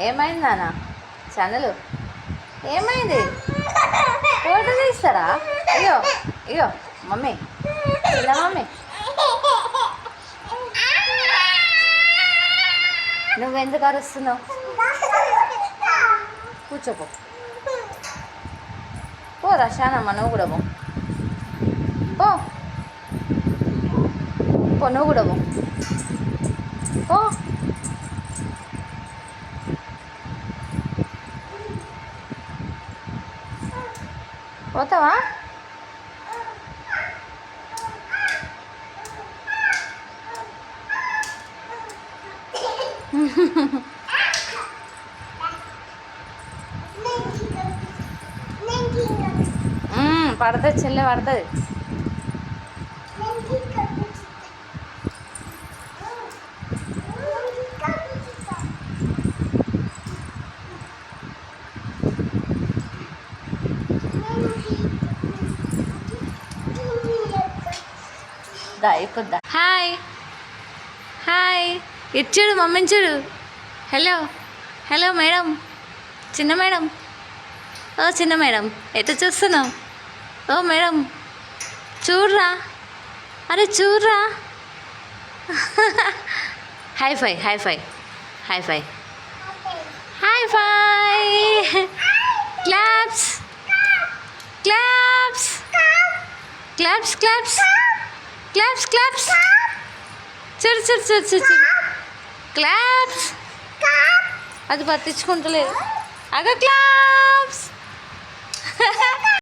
ఏమైంది నాన్న ఛానల్ ఏమైంది? ఫోటో తీస్తారా? అయ్యో అయ్యో మమ్మీ, చిన్న మమ్మీ, నువ్వెందుకు అరుస్తున్నావు? కూర్చోపో. పోరా శానమ్మ, నువ్వు కూడా పో. పో పో, నువ్వు కూడా పో. పో. పోతావా? పడుతుంది చెల్లె, పడుతుంది. అయిపోద్దా? హాయ్ హాయ్, ఇచ్చాడు మమ్మీని చూడు. హలో హలో మేడం, చిన్న మేడం. ఓ చిన్న మేడం, ఎటు చూస్తున్నావు? ఓ మేడం చూడరా, అరే చూడరా. High five high five high five high five. Claps claps claps claps claps claps. చూడు చూడు చూడు చూడు చూడు, క్లాప్స్. అది పట్టించుకుంటలేదు. అగ క్లాప్స్.